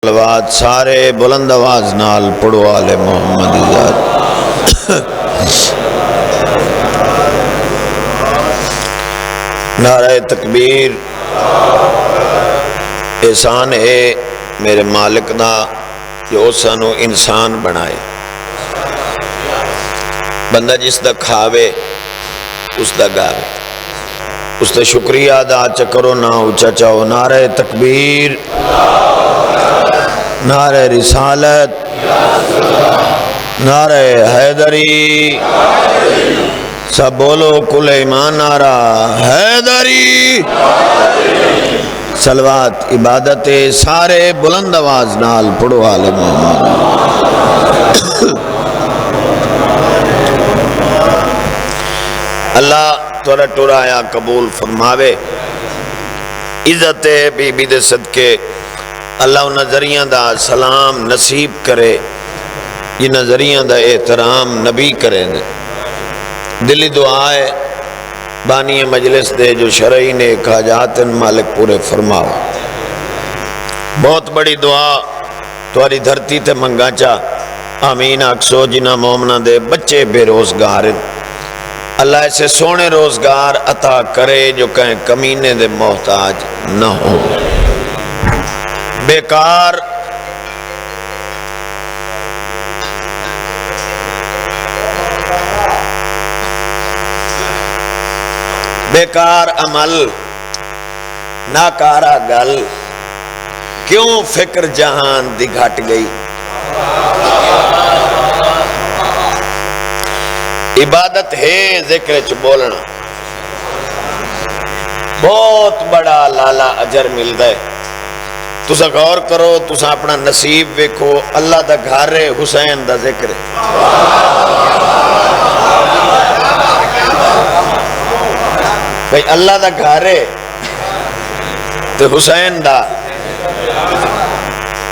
सलवात सारे बुलंद आवाज नाल पढ़ो आले मोहम्मद इजाद। नारे तकबीर। एहसान है मेरे मालिक दा जो सानू इंसान बनाए। बंदा जिसदा खावे उसदा गावे, उसका शुक्रिया अदा च करो ना उच्चा चाहो। नारे तकबीर, नारे रिसालत, नारे हैदरी। सब बोलो कुल ईमान नारा हैदरी। सलवात इबादत सारे बुलंद आवाज नाल पढ़ो आले मोहम्मद। अल्लाह तोरा टुराया कबूल फरमावे। इज्जत बीबी दे सदके अल्लाह उन नजरिया दा सलाम नसीब करे, ये नजरिया दा एहतराम नबी करे। दिली दुआ है बानी मजलिस दे जो शरई ने हाजात मालिक पूरे फरमाओ। बहुत बड़ी दुआ तुहारी धरती ते मंगा चा आमीन आखसो। जिन्हां मोमना दे बच्चे बेरोजगार, अल्लाह ऐसे सोने रोजगार अता करे जो कहीं कमीने दे मोहताज न हो। बेकार बेकार अमल नाकारा गल, क्यों फिक्र जहान दी घट गई। इबादत है जिक्र च बोलना, बहुत बड़ा लाला अजर मिलता है। तुसा गौर करो, तुसा अपना नसीब वेखो। अल्लाह दा घर है, हुसैन दा जिक्र है। भाई अल्लाह दा घर है तो हुसैन दा,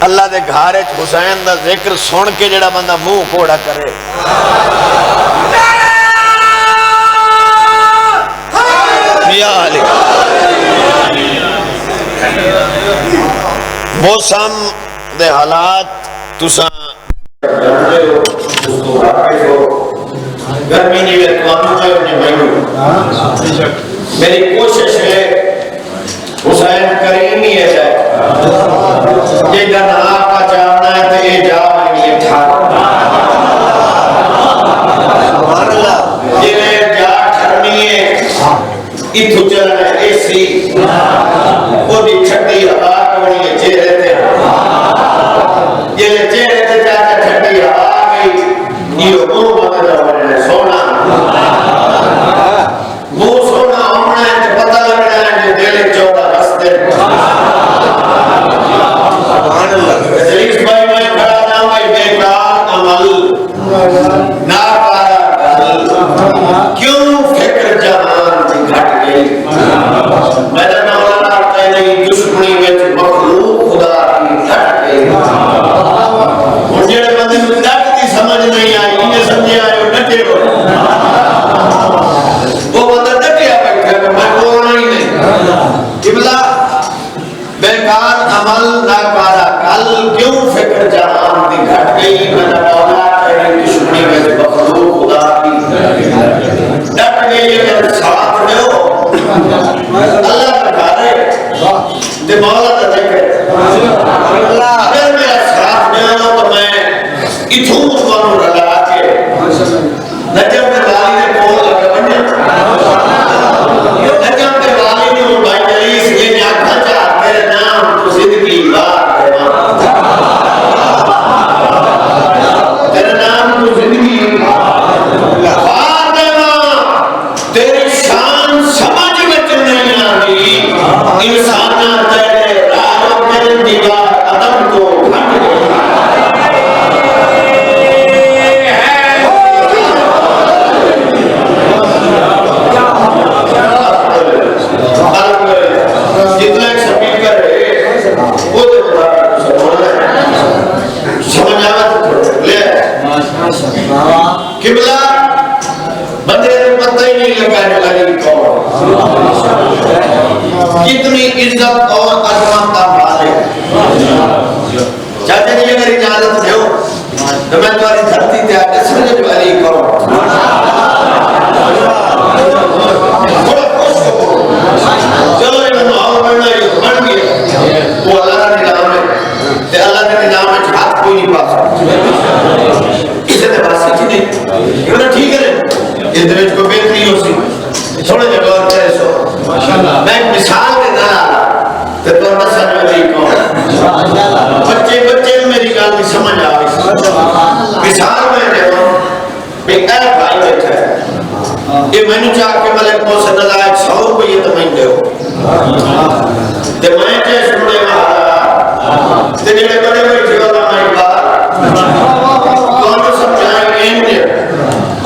अल्लाह दे घर हुसैन दा जिक्र सुन के जेड़ा बंदा मुंह कोड़ा करे। मौसम दे हालात तुसा गर्मी मेरी कोशिश है हुसैन करीम ही है। ये आपका चाहना है तो ये जा इथु चलना एसी ओदी ठंडी हवा कवनी है चेहरे ते। ये चेहरे ते जाके ठंडी हवा आ गई, ये मुंह बंद करना सोना। मुंह सोना होना है तो पता लगना है कि दिल 14 रास्ते। सुभान अल्लाह। अजीज भाई मैं खड़ा ना भाई बेकार अमल नाकारा गल, क्यों फिक्र जहान दी घट गई। मेरा मौलाना कहते हैं दुश्मनी विच मखलूक खुदा की घट गई। हुण जेड़े बंदे नूं डट दी समझ नहीं आई, इन्हें समझे आयो डटे हो, वो बंदा डटिया बैठा है, मैं बोलना ही नहीं। किबला बेकार अमल नाकारा कल, क्यों फिक्र जहान दी घट गई। मेरा मौलाना कहते हैं दुश्मनी विच मखलूक खुदा की डट गई। अगर साथ दो अल्लाह का घर है ते मौला का जिक्र है। अगर मेरा साथ दो तो मैं इथों तुहानू रला के नजम के वाली ने कोल लगे बन्ने नजम के वाली ने भाई जलीस ये आखा चा तेरे नाम तो जिंदगी बात है, तेरे नाम तो जिंदगी तेरी शान समझ में नहीं आती। इंसान तेरे राहों में दीवार अदम को घट गई। जितना स्पीकर है वो समझ ले किबला बंदे पता ही नहीं लगा वाली कौन। कितनी इज्जत और अजमत का मालिक। पास किसी के पास ही नहीं ये ठीक है इधर को बेहतरी हो सी थोड़े जगह और करे सो माशाल्लाह मैं मिसाल के ना ते तो दसा जो जी को बच्चे बच्चे मेरी गाल की समझ आ गई मिसाल में देखो एक भाई बैठा है ये मैंने चाह के मलिक को से नलायक 100 रुपये तो मैं दे ते मैं जे सुने ते जेड़े बड़े बैठे वाला मैं बात कौन समझाएंगे इनके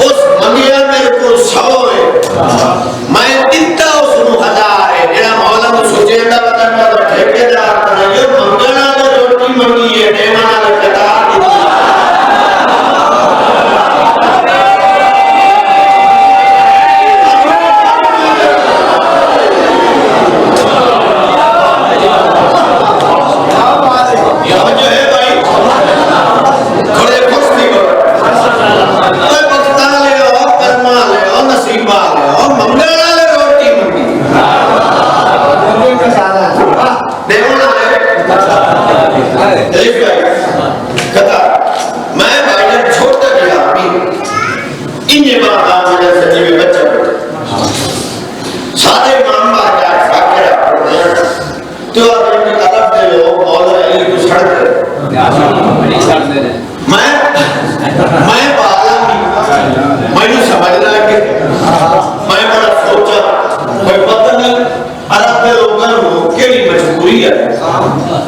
उस मंगिया मेरे को 100 है मैं दिता उस 1000 है जेड़ा मौला ने सोचेंदा पता ना ठेकेदार तना ये मंगना दे रोटी मंगी है देवाना दे कतार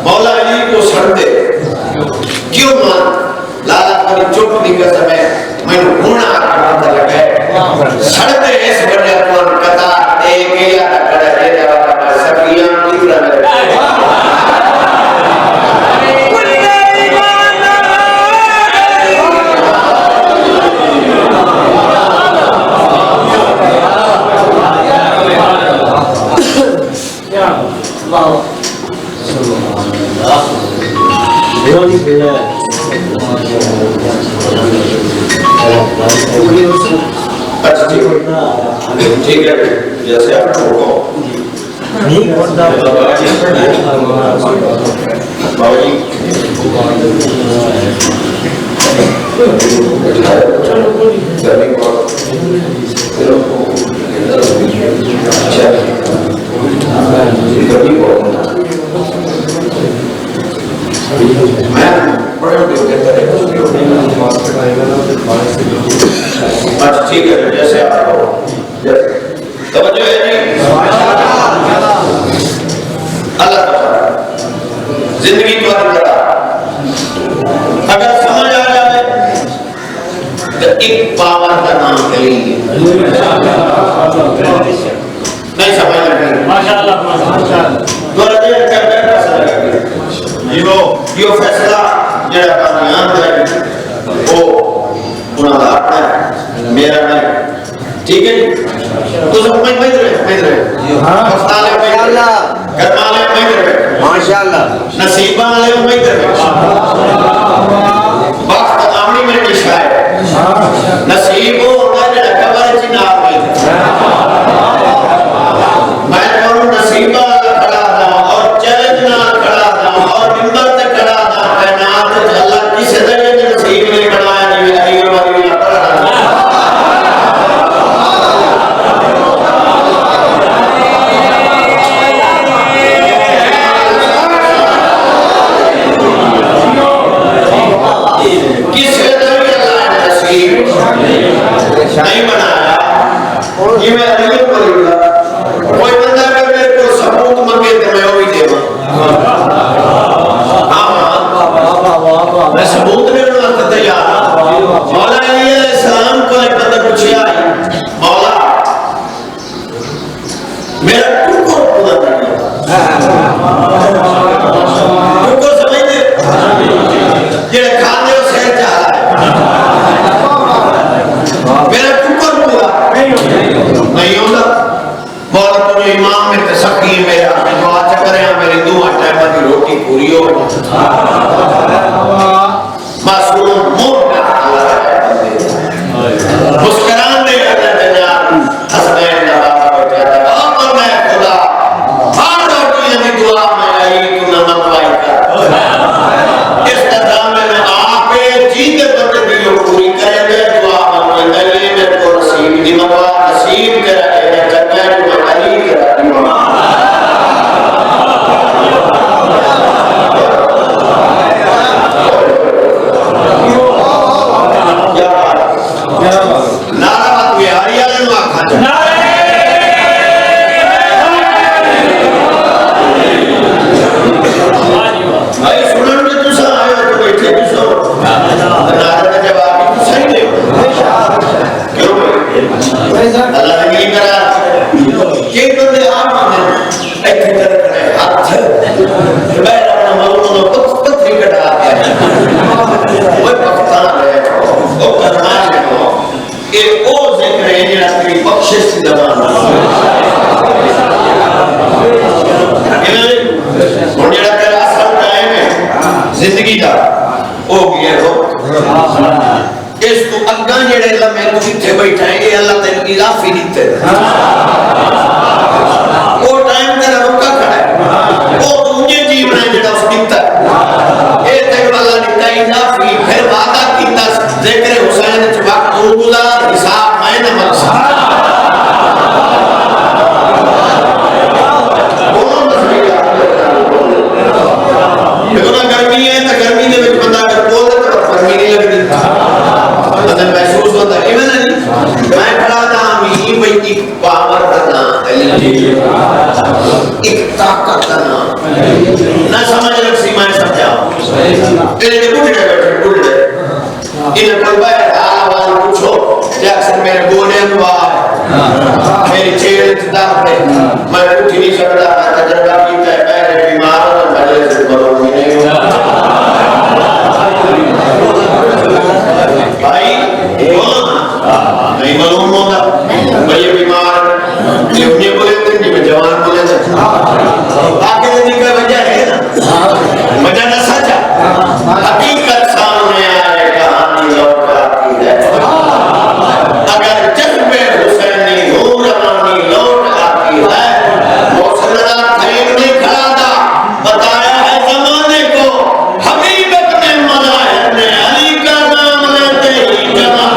मौला अली को सड़ते क्यों मान लाला कभी चुप नहीं कर समय मैंने होना पता लगा सड़ते इस बड़े कौन कथा एक या करे दे जवाब सकियां निकल ठीक है जैसे आप छोड़ो अच्छा ठीक है जैसे आप तवज्जो है जी अल्लाह जिंदगी को करा अगर समझ आ जाए तो एक पावर का नाम कली नहीं समझ लगे माशाअल्लाह माशाअल्लाह यो फैसला जरा कामयाब है वो उनका अपना मेरा नहीं ठीक है जी तो सब मैं रहे हां मस्ताले माशाअल्लाह करमाले मैं रहे माशाअल्लाह नसीबा वाले मैं रहे वक्त आमनी में निशाए नसीब हो होगा जेड़ा कबर च ना आवे मैं कौन नसीबा वाला खड़ा था और चैलेंज ना खड़ा था और मिंबर पे खड़ा था कायनात अल्लाह किस तरह के नसीब में बनाया नहीं आई वाली जिंदगी का हो गया हो इस तो अग्गा जेड़े अल्लाह मैनू इत्थे बैठा है ये अल्लाह तेन इजाफी दिते वो टाइम तेरा रुका खड़ा है वो तुझे जीवन है जेड़ा उस दिता ये तेन अल्लाह दिता इजाफी फिर वादा कीता जिक्र हुसैन च वक्त गुजार हिसाब मैं न मकसद गर्मी है तो गर्मी के विच बंदा अगर बोल दे तो गर्मी नहीं लगती बंदा महसूस होता है इवन नहीं मैं खड़ा था मी भाई एक पावर का नाम एक ताकत का नाम ना समझ रख सी मैं समझाऊं तेरे के बुढ़े बैठे इन कलबा आवाज पूछो क्या अक्सर मेरे गोने में मेरी छेड़ दर्द है मैं उठ नहीं सकता मैं तजर्बा कीता है मैं बीमार हूं मजे से मरूं नहीं भाई नहीं मालूम होता भाई बीमार ये बोले थे कि मैं जवान बोले थे आगे निकल वजह है ना वजह ना सच्चा हकीकत सामने आए कहानी लौट आती है अगर जज्बे हुसैनी नूरानी लौट आती है मौसला खैर ने खड़ा था बताया है जमाने को हबीब अपने मलाहिर ने अली का नाम लेते ही जमा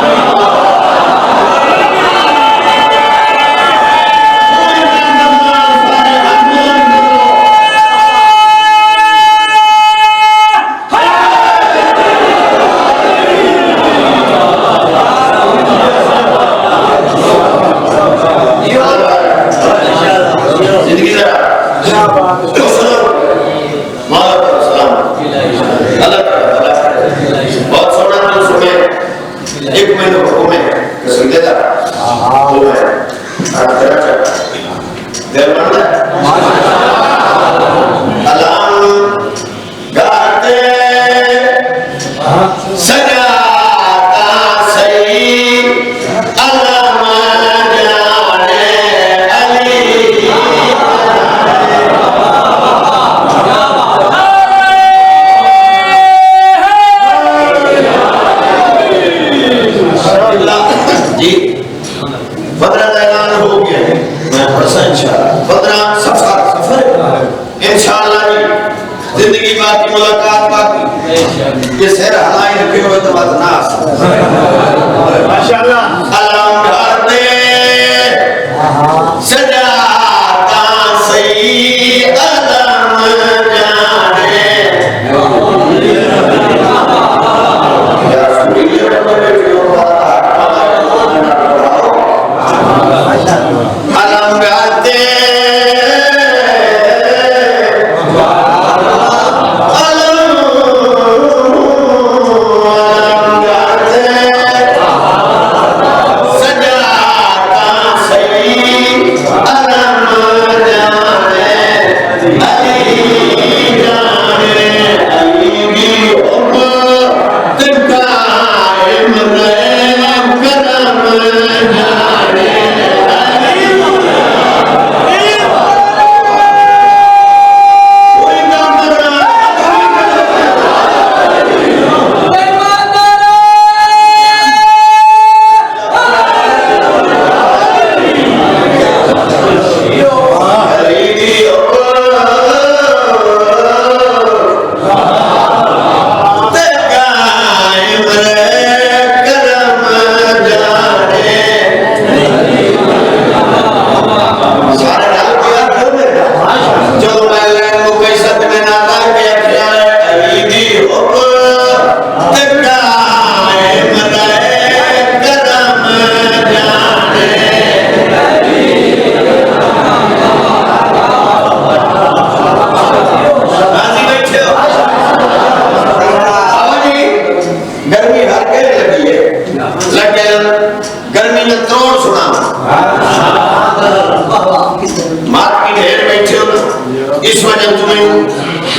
इस वजह तुम्हें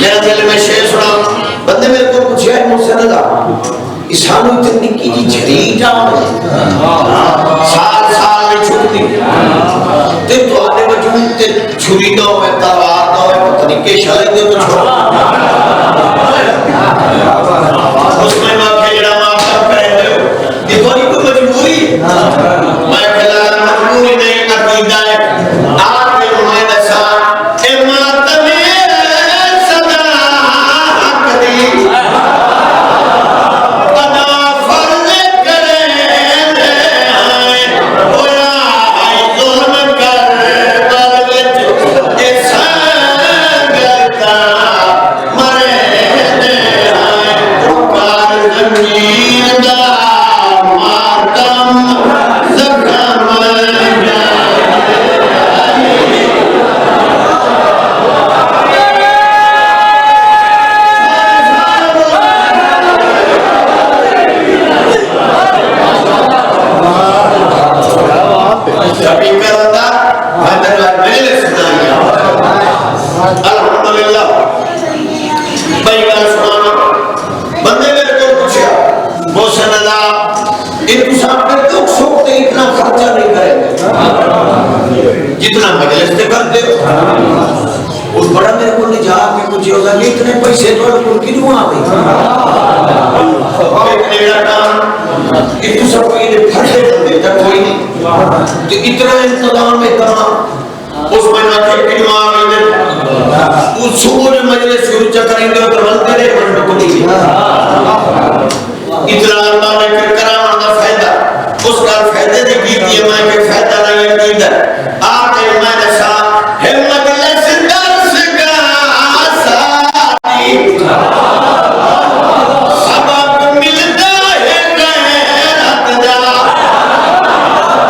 मेरा दिल में शेर सुना बंदे मेरे को पूछा है मुझसे लगा इसानु इतनी की जी झरीट साल साल में छुट्टी ते तो आने वजूद ते छुरी ना होए तलवार ना होए पता नहीं के शायद तो छोड़ पैसे तो किनु आ गई एक मेरा काम इतने सब कोई ने फटे बंदे तक कोई नहीं तो इतना इंतजाम में करा उस महीना के किनु आ गई उस सुबह मजलिस शुरू करेंगे तो बनते रहे बंद को नहीं इतना अल्लाह ने फिर कराना का फायदा उसका फायदे की कीजिए मैं के फायदा नहीं है कीजिए आते मैंने साथ हिम्मत ले सिंदर से का साथी सबक मिलता है गैरत दा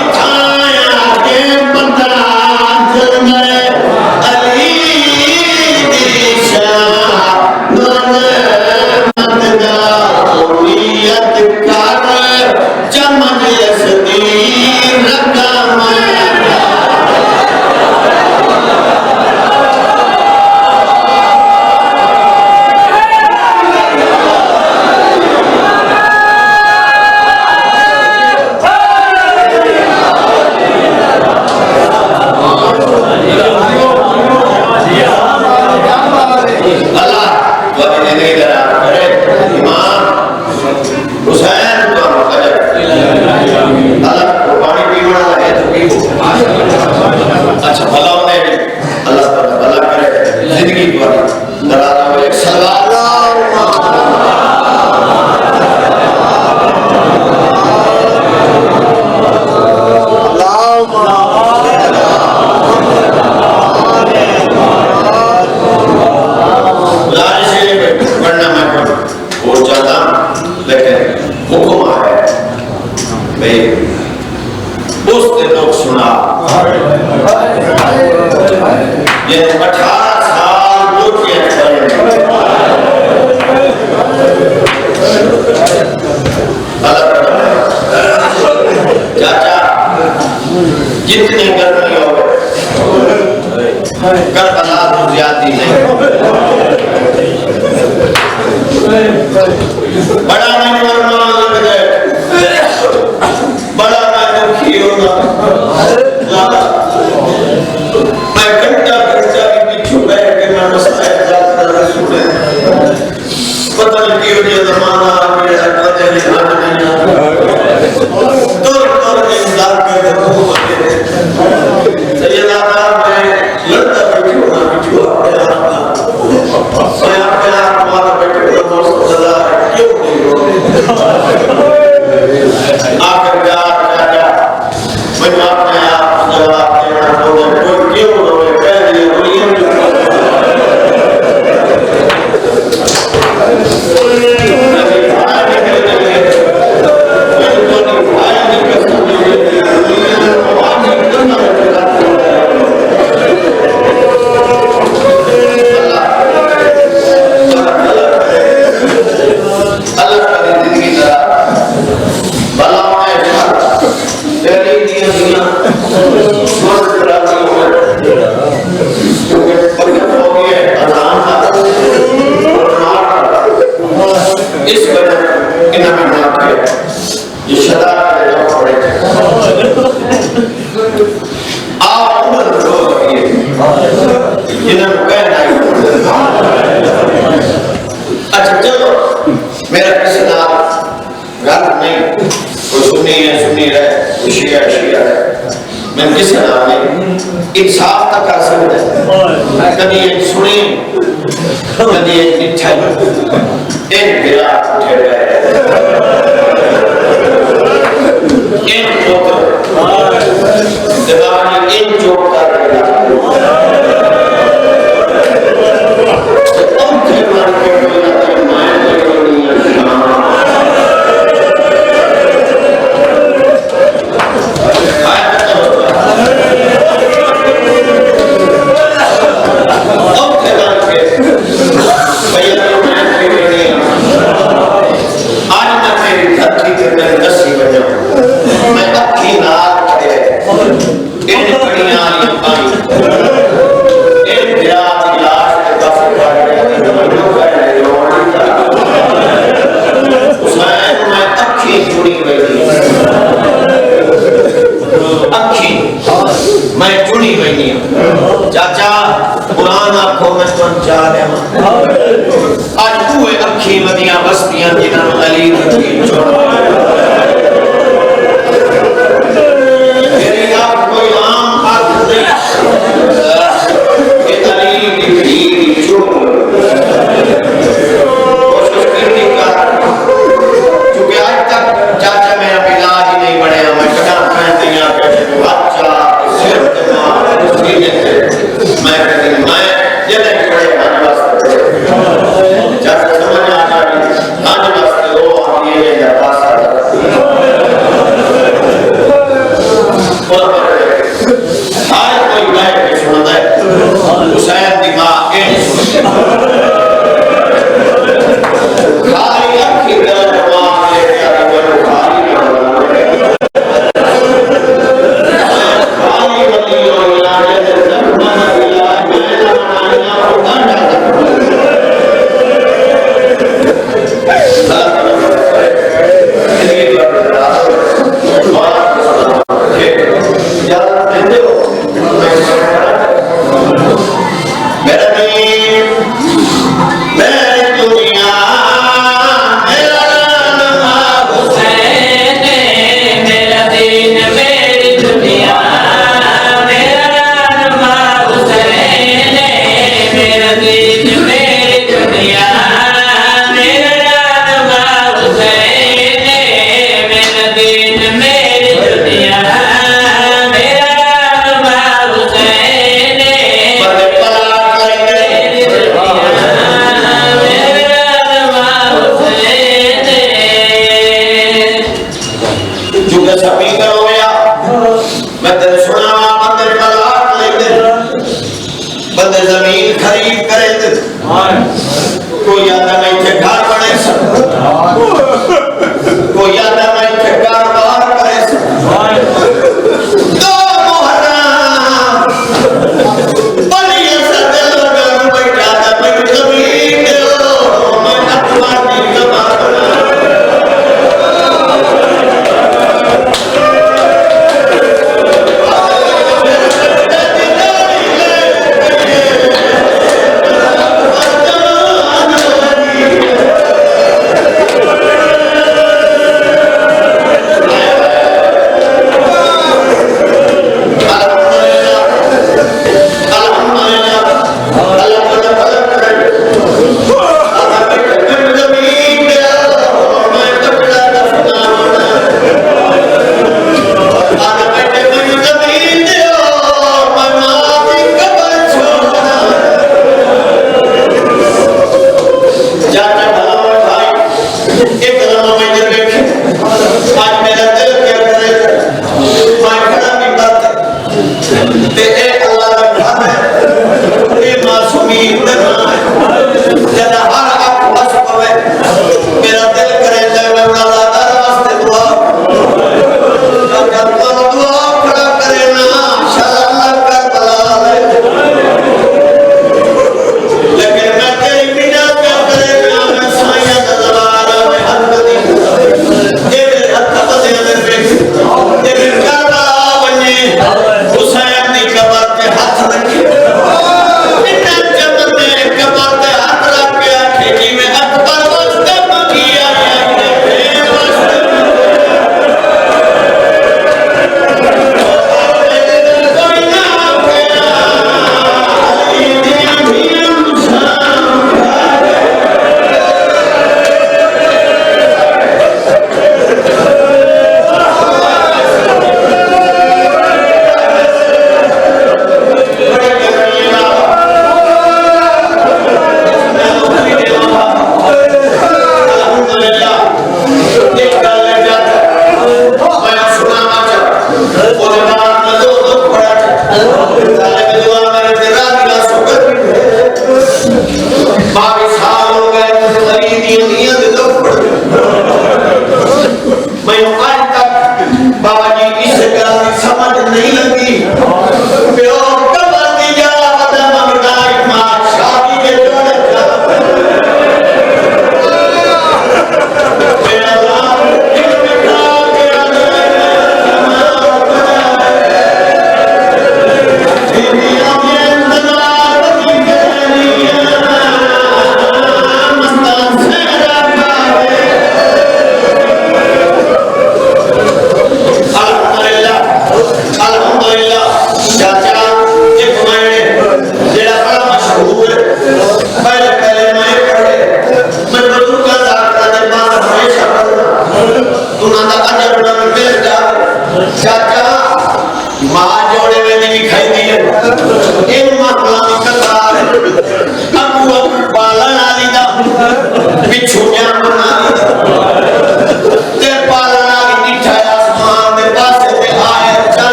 इठाया के बंदा दिल में अली दिशा नूर मददा उम्मीद कर चमन यसदीर रकम अच्छा भला होने अल्लाह ताला भला करे जिंदगी पर दराजा में एक सलाम पढ़ना मैं और चाहता लेकिन हुक्म है भाई उस दिन लोग सुना ये 18 साल रोटियां चाचा जितनी गर्मी हो करबला तो ज्यादा नहीं बड़ा मैंने लग गए बड़ा मैं दुखी होगा मैं घंटा घंटा के पीछे बैठ के मैं मसला जाता सुने पता नहीं क्यों ये जमाना आ गया कदे लिहाज नहीं दूर दूर इंतजार कर सैयदा मैं लड़ता बैठे होना पीछे मैं अपने आप मारा बैठे हो सदा क्यों नहीं आखिरकार चाचा मैं अपने आप जवाब देना बोले कोई क्यों रोए पहले इस वजह इन्होंने ये शराब पड़े आप अच्छा चलो मेरा किसी नाम गल नहीं कोई सुनी रहे शिया है मैं किसी नाम नहीं इंसाफ तक कर सकता कभी एक सुनी कभी एक मिठाई एक गिरा उठे गए एक पोतर दिमाग एक चोट कर चाचा पुराना आखो मैं तुम चाह रहा बस्तियां जिन्होंने अली नबी चुन मेरी आप कोई आम बात नहीं ये अली की भीड़ चुन कोशिश करनी कर क्योंकि आज तक चाचा मेरा इलाज ही नहीं बढ़िया मैं कदा दिया बच्चा सिर मैं जल्द बड़े चाचा समझ आ गई आज वास्ते वो ये या पास हाय कोई बैठ के सुनता है हुसैन दी मां के खाली अखी दा जवाब लेके आ वो खाली खाली वली और इलाज जखमा इलाज में बनाना होता है हुसैन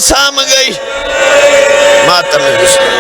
साम गई मातम हुसैन